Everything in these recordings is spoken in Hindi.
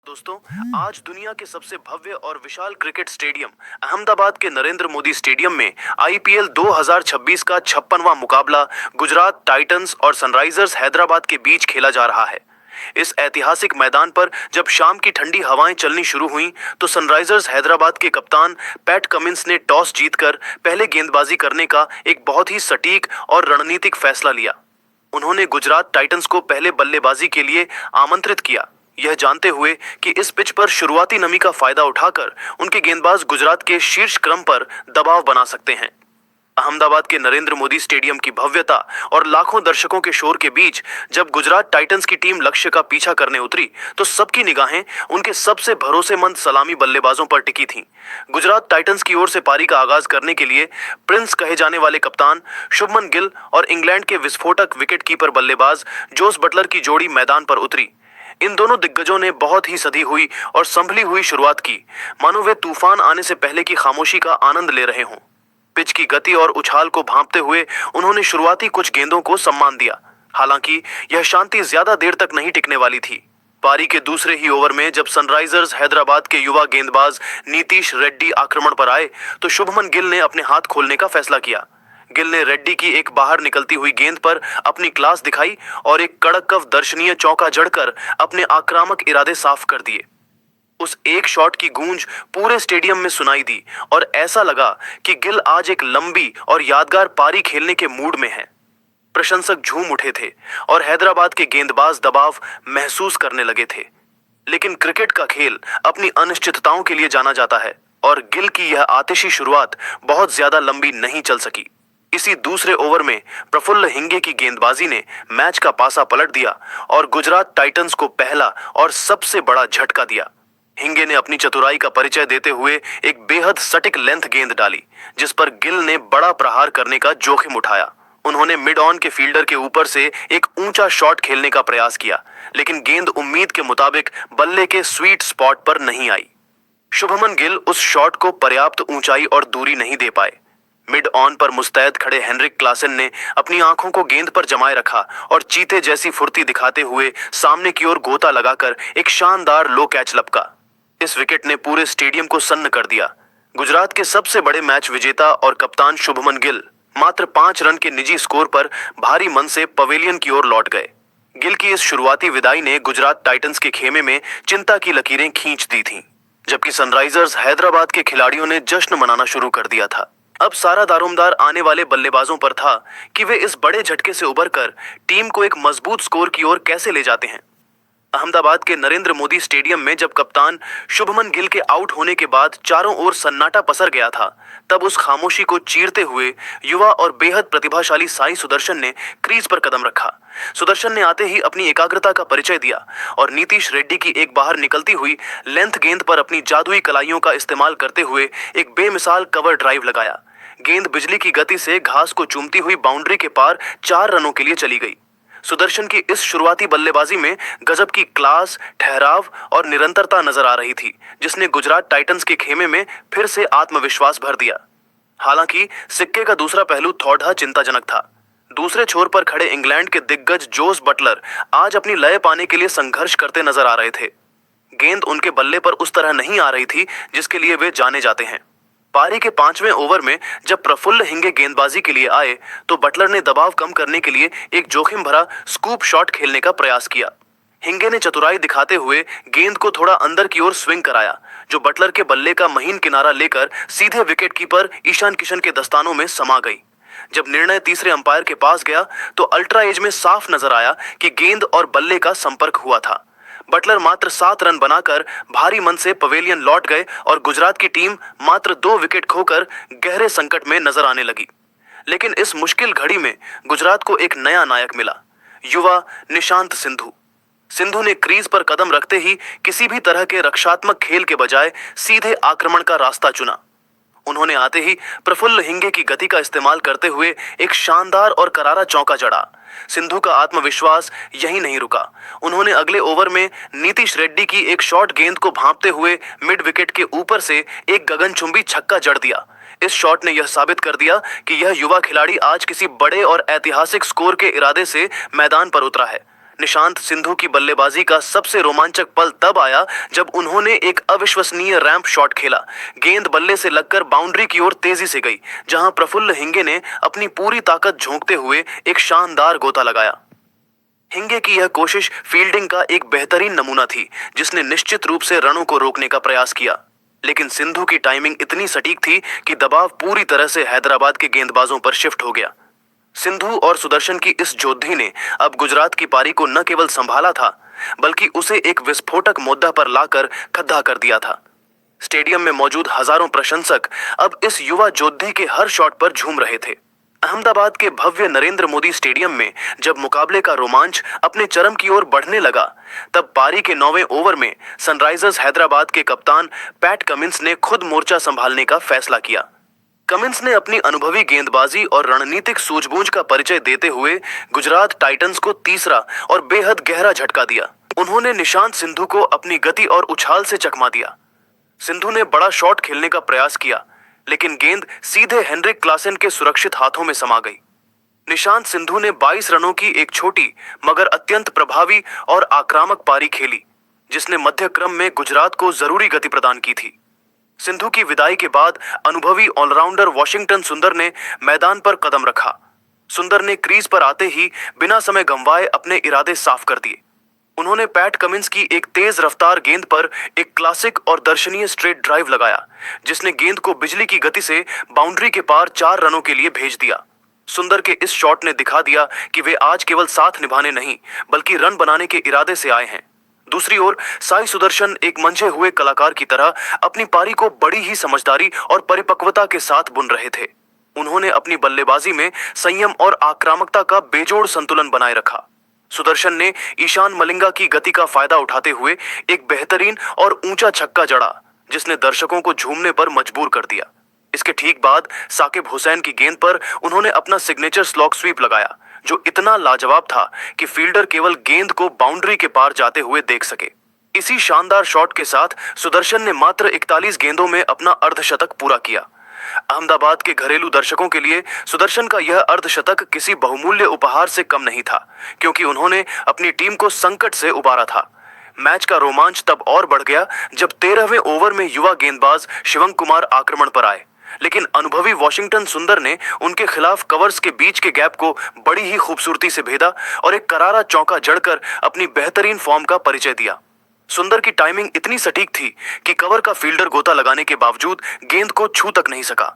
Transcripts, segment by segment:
दोस्तों, आज दुनिया के सबसे भव्य और विशाल क्रिकेट स्टेडियम अहमदाबाद के नरेंद्र मोदी स्टेडियम में आईपीएल 2026 का 56वां मुकाबला गुजरात टाइटंस और सनराइजर्स हैदराबाद के बीच खेला जा रहा है। इस ऐतिहासिक मैदान पर जब शाम की ठंडी हवाएं चलनी शुरू हुईं, तो सनराइजर्स हैदराबाद के कप्तान पैट कमिंस ने टॉस जीतकर पहले गेंदबाजी करने का एक बहुत ही सटीक और रणनीतिक फैसला लिया। उन्होंने गुजरात टाइटंस को पहले बल्लेबाजी के लिए आमंत्रित किया, यह जानते हुए कि इस पिच पर शुरुआती नमी का फायदा उठाकर उनके गेंदबाज गुजरात के शीर्ष क्रम पर दबाव बना सकते हैं। अहमदाबाद के नरेंद्र मोदी स्टेडियम की भव्यता और लाखों दर्शकों के शोर के बीच जब गुजरात टाइटंस की टीम लक्ष्य का पीछा करने उतरी, तो सबकी निगाहें उनके सबसे भरोसेमंद सलामी बल्लेबाजों पर टिकी थीं। गुजरात टाइटंस की ओर से पारी का आगाज करने के लिए प्रिंस कहे जाने वाले कप्तान शुभमन गिल और इंग्लैंड के विस्फोटक विकेट कीपर बल्लेबाज जोस बटलर की जोड़ी मैदान पर उतरी। इन दोनों दिग्गजों ने बहुत ही सधी हुई और संभली हुई शुरुआत की, मानो वे तूफान आने से पहले की खामोशी का आनंद ले रहे हों। पिच की गति और उछाल को भांपते हुए उन्होंने शुरुआती कुछ गेंदों को सम्मान दिया। हालांकि यह शांति ज्यादा देर तक नहीं टिकने वाली थी। पारी के दूसरे ही ओवर में जब सनराइजर्स हैदराबाद के युवा गेंदबाज नीतीश रेड्डी आक्रमण पर आए, तो शुभमन गिल ने अपने हाथ खोलने का फैसला किया। गिल ने रेड्डी की एक बाहर निकलती हुई गेंद पर अपनी क्लास दिखाई और एक कड़क दर्शनीय चौका जड़कर अपने आक्रामक इरादे साफ कर दिए। उस एक शॉट की गूंज पूरे स्टेडियम में सुनाई दी और ऐसा लगा कि गिल आज एक लंबी और यादगार पारी खेलने के मूड में हैं। प्रशंसक झूम उठे थे और हैदराबाद के गेंदबाज दबाव महसूस करने लगे थे। लेकिन क्रिकेट का खेल अपनी अनिश्चितताओं के लिए जाना जाता है और गिल की यह आतिशी शुरुआत बहुत ज्यादा लंबी नहीं चल सकी। इसी दूसरे ओवर में प्रफुल्ल हिंगे की गेंदबाजी ने मैच का पासा पलट दिया और गुजरात टाइटंस को पहला और सबसे बड़ा झटका दिया। हिंगे ने अपनी चतुराई का परिचय देते हुए एक बेहद सटीक लेंथ गेंद डाली, जिस पर गिल ने बड़ा प्रहार करने का जोखिम उठाया। उन्होंने मिड ऑन के फील्डर के ऊपर से एक ऊंचा शॉट खेलने का प्रयास किया, लेकिन गेंद उम्मीद के मुताबिक बल्ले के स्वीट स्पॉट पर नहीं आई। शुभमन गिल उस शॉट को पर्याप्त ऊंचाई और दूरी नहीं दे पाए। मिड ऑन पर मुस्तैद खड़े हेनरिक क्लासन ने अपनी आंखों को गेंद पर जमाए रखा और चीते जैसी फुर्ती दिखाते हुए सामने की ओर गोता लगाकर एक शानदार लो कैच लपका। इस विकेट ने पूरे स्टेडियम को सन्न कर दिया। गुजरात के सबसे बड़े मैच विजेता और कप्तान शुभमन गिल मात्र 5 रन के निजी स्कोर पर भारी मन से पवेलियन की ओर लौट गए। गिल की इस शुरुआती विदाई ने गुजरात टाइटंस के खेमे में चिंता की लकीरें खींच दी थीं, जबकि सनराइजर्स हैदराबाद के खिलाड़ियों ने जश्न मनाना शुरू कर दिया था। अब सारा दारोमदार आने वाले बल्लेबाजों पर था कि वे इस बड़े झटके से उबरकर टीम को एक मजबूत स्कोर की ओर कैसे ले जाते हैं। अहमदाबाद के नरेंद्र मोदी स्टेडियम में जब कप्तान शुभमन गिल के आउट होने के बाद चारों ओर सन्नाटा पसर गया था, तब उस खामोशी को चीरते हुए युवा और बेहद प्रतिभाशाली साई सुदर्शन ने क्रीज पर कदम रखा। सुदर्शन ने आते ही अपनी एकाग्रता का परिचय दिया और नीतीश रेड्डी की एक बाहर निकलती हुई लेंथ गेंद पर अपनी जादुई कलाइयों का इस्तेमाल करते हुए एक बेमिसाल कवर ड्राइव लगाया। गेंद बिजली की गति से घास को चूमती हुई बाउंड्री के पार 4 रनों के लिए चली गई। सुदर्शन की इस शुरुआती बल्लेबाजी में गजब की क्लास, ठहराव और निरंतरता नजर आ रही थी, जिसने गुजरात टाइटंस के खेमे में फिर से आत्मविश्वास भर दिया। हालांकि सिक्के का दूसरा पहलू थोड़ा चिंताजनक था। दूसरे छोर पर खड़े इंग्लैंड के दिग्गज जोस बटलर आज अपनी लय पाने के लिए संघर्ष करते नजर आ रहे थे। गेंद उनके बल्ले पर उस तरह नहीं आ रही थी जिसके लिए वे जाने जाते हैं। पारी के 5वें ओवर में जब प्रफुल्ल हिंगे गेंदबाजी के लिए आए, तो बटलर ने दबाव कम करने के लिए एक जोखिम भरा स्कूप शॉट खेलने का प्रयास किया। हिंगे ने चतुराई दिखाते हुए गेंद को थोड़ा अंदर की ओर स्विंग कराया, जो बटलर के बल्ले का महीन किनारा लेकर सीधे विकेटकीपर ईशान किशन के दस्तानों में समा गई। जब निर्णय तीसरे अंपायर के पास गया, तो अल्ट्रा एज में साफ नजर आया कि गेंद और बल्ले का संपर्क हुआ था। बटलर मात्र 7 रन बनाकर भारी मन से पवेलियन लौट गए और गुजरात की टीम मात्र 2 विकेट खोकर गहरे संकट में नजर आने लगी। लेकिन इस मुश्किल घड़ी में गुजरात को एक नया नायक मिला, युवा निशांत सिंधु। सिंधु ने क्रीज पर कदम रखते ही किसी भी तरह के रक्षात्मक खेल के बजाय सीधे आक्रमण का रास्ता चुना। उन्होंने आते ही प्रफुल्ल हिंगे की गति का इस्तेमाल करते हुए एक शानदार और करारा चौका जड़ा। सिंधु का आत्मविश्वास यहीं नहीं रुका। उन्होंने अगले ओवर में नीतीश रेड्डी की एक शॉर्ट गेंद को भांपते हुए मिड विकेट के ऊपर से एक गगनचुंबी छक्का जड़ दिया। इस शॉट ने यह साबित कर दिया कि यह युवा खिलाड़ी आज किसी बड़े और ऐतिहासिक स्कोर के इरादे से मैदान पर उतरा है, निशांत सिंधु की बल्लेबाजी का सबसे रोमांचक पल तब आया जब उन्होंने एक अविश्वसनीय रैंप शॉट खेला। गेंद बल्ले से लगकर बाउंड्री की ओर तेजी से गई, जहां प्रफुल्ल हिंगे ने अपनी पूरी ताकत झोंकते हुए एक शानदार गोता लगाया। हिंगे की यह कोशिश फील्डिंग का एक बेहतरीन नमूना थी, जिसने निश्चित रूप से रनों को रोकने का प्रयास किया। लेकिन सिंधु की टाइमिंग इतनी सटीक थी कि दबाव पूरी तरह से हैदराबाद के गेंदबाजों पर शिफ्ट हो गया। सिंधु और सुदर्शन की इस जोधी ने अब गुजरात की पारी को न केवल संभाला था, बल्कि उसे एक विस्फोटक मुद्दा पर लाकर खड्डा कर दिया था। स्टेडियम में मौजूद हजारों प्रशंसक अब इस युवा योद्धे के हर शॉट पर झूम रहे थे। अहमदाबाद के भव्य नरेंद्र मोदी स्टेडियम में जब मुकाबले का रोमांच अपने चरम की ओर बढ़ने लगा, तब पारी के 9वें ओवर में सनराइजर्स हैदराबाद के कप्तान पैट कमिंस ने खुद मोर्चा संभालने का फैसला किया। कमिंस ने अपनी अनुभवी गेंदबाजी और रणनीतिक सूझबूझ का परिचय देते हुए गुजरात टाइटंस को तीसरा और बेहद गहरा झटका दिया। उन्होंने निशांत सिंधु को अपनी गति और उछाल से चकमा दिया। सिंधु ने बड़ा शॉट खेलने का प्रयास किया, लेकिन गेंद सीधे हेनरिक क्लासेन के सुरक्षित हाथों में समा गई। निशांत सिंधु ने 22 रनों की एक छोटी मगर अत्यंत प्रभावी और आक्रामक पारी खेली, जिसने मध्य क्रम में गुजरात को जरूरी गति प्रदान की थी। सिंधु की विदाई के बाद अनुभवी ऑलराउंडर वॉशिंगटन सुंदर ने मैदान पर कदम रखा। सुंदर ने क्रीज पर आते ही बिना समय गंवाए अपने इरादे साफ कर दिए। उन्होंने पैट कमिंस की एक तेज रफ्तार गेंद पर एक क्लासिक और दर्शनीय स्ट्रेट ड्राइव लगाया, जिसने गेंद को बिजली की गति से बाउंड्री के पार 4 रनों के लिए भेज दिया। सुंदर के इस शॉट ने दिखा दिया कि वे आज केवल साथ निभाने नहीं, बल्कि रन बनाने के इरादे से आए हैं। दूसरी ओर साई सुदर्शन एक मंझे हुए कलाकार की तरह अपनी पारी को बड़ी ही समझदारी और परिपक्वता के साथ बुन रहे थे। उन्होंने अपनी बल्लेबाजी में संयम और आक्रामकता का बेजोड़ संतुलन बनाए रखा। सुदर्शन ने ईशान मलिंगा की गति का फायदा उठाते हुए एक बेहतरीन और ऊंचा छक्का जड़ा, जिसने दर्शकों को झूमने पर मजबूर कर दिया। इसके ठीक बाद साकिब हुसैन की गेंद पर उन्होंने अपना सिग्नेचर स्लॉग स्वीप लगाया, जो इतना लाजवाब था कि फील्डर केवल गेंद को बाउंड्री के पार जाते हुए देख सके। इसी शानदार शॉट के साथ सुदर्शन ने मात्र 41 गेंदों में अपना अर्धशतक पूरा किया। अहमदाबाद के घरेलू दर्शकों के लिए सुदर्शन का यह अर्धशतक किसी बहुमूल्य उपहार से कम नहीं था, क्योंकि उन्होंने अपनी टीम को संकट से उबारा था। मैच का रोमांच तब और बढ़ गया जब 13वें ओवर में युवा गेंदबाज शिवम कुमार आक्रमण पर आए, लेकिन अनुभवी वॉशिंगटन सुंदर ने उनके खिलाफ कवर्स के बीच के गैप को बड़ी ही खूबसूरती से भेदा और एक करारा चौका जड़कर अपनी बेहतरीन फॉर्म का परिचय दिया। सुंदर की टाइमिंग इतनी सटीक थी कि कवर का फील्डर गोता लगाने के बावजूद गेंद को छू तक नहीं सका।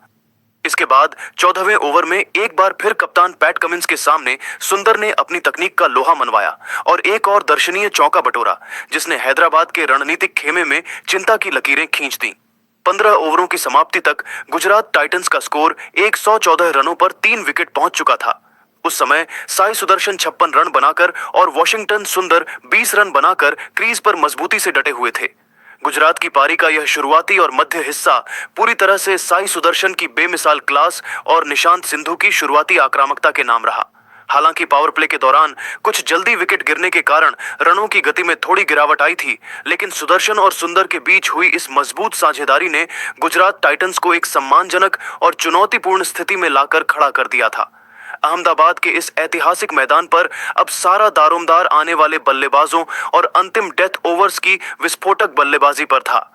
इसके बाद 14वें ओवर में एक बार फिर कप्तान पैट कमिंस के सामने सुंदर ने अपनी तकनीक का लोहा मनवाया और एक और दर्शनीय चौका बटोरा, जिसने हैदराबाद के रणनीतिक खेमे में चिंता की लकीरें खींच दी। 15 ओवरों की समाप्ति तक गुजरात टाइटंस का स्कोर 114 रनों पर 3 विकेट पहुंच चुका था। उस समय साई सुदर्शन 56 रन बनाकर और वॉशिंगटन सुंदर 20 रन बनाकर क्रीज पर मजबूती से डटे हुए थे। गुजरात की पारी का यह शुरुआती और मध्य हिस्सा पूरी तरह से साई सुदर्शन की बेमिसाल क्लास और निशांत सिंधु की शुरुआती आक्रामकता के नाम रहा। हालांकि पावर प्ले के दौरान कुछ जल्दी विकेट गिरने के कारण रनों की गति में थोड़ी गिरावट आई थी, लेकिन सुदर्शन और सुंदर के बीच हुई इस मजबूत साझेदारी ने गुजरात टाइटंस को एक सम्मानजनक और चुनौतीपूर्ण स्थिति में लाकर खड़ा कर दिया था। अहमदाबाद के इस ऐतिहासिक मैदान पर अब सारा दारोमदार आने वाले बल्लेबाजों और अंतिम डेथ ओवर्स की विस्फोटक बल्लेबाजी पर था।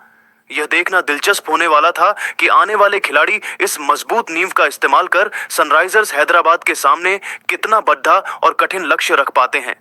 यह देखना दिलचस्प होने वाला था कि आने वाले खिलाड़ी इस मजबूत नींव का इस्तेमाल कर सनराइजर्स हैदराबाद के सामने कितना बड़ा और कठिन लक्ष्य रख पाते हैं।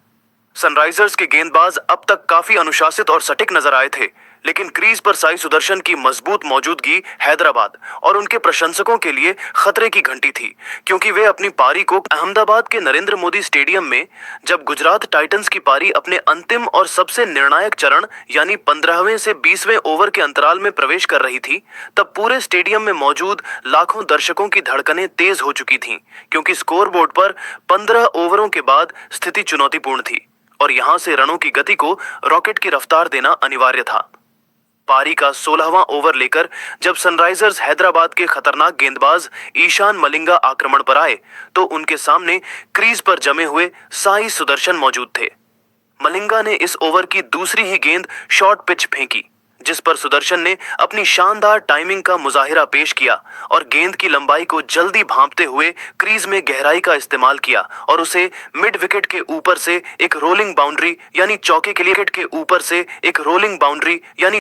सनराइजर्स के गेंदबाज अब तक काफी अनुशासित और सटीक नजर आए थे, लेकिन क्रीज पर साई सुदर्शन की मजबूत मौजूदगी हैदराबाद और उनके प्रशंसकों के लिए खतरे की घंटी थी, क्योंकि वे अपनी पारी को अहमदाबाद के नरेंद्र मोदी स्टेडियम में जब गुजरात टाइटंस की पारी अपने अंतिम और सबसे निर्णायक चरण यानी 15वें से 20वें ओवर के अंतराल में प्रवेश कर रही थी, तब पूरे स्टेडियम में मौजूद लाखों दर्शकों की धड़कनें तेज हो चुकी थीं, क्योंकि स्कोरबोर्ड पर 15 ओवरों के बाद स्थिति चुनौतीपूर्ण थी और यहां से रनों की गति को रॉकेट की रफ्तार देना अनिवार्य था। पारी का 16वां ओवर लेकर जब सनराइजर्स हैदराबाद के खतरनाक गेंदबाज ईशान मलिंगा आक्रमण पर आए, तो उनके सामने क्रीज पर जमे हुए साई सुदर्शन मौजूद थे। मलिंगा ने इस ओवर की दूसरी ही गेंद शॉर्ट पिच फेंकी, जिस पर सुदर्शन ने अपनी शानदार टाइमिंग का मुजाहिरा पेश किया और गेंद की लंबाई को जल्दी भांपते हुए क्रीज में गहराई का इस्तेमाल किया और उसे मिड विकेट के ऊपर से एक रोलिंग बाउंड्री यानी चौके के लिए विकेट के ऊपर से एक रोलिंग बाउंड्री यानी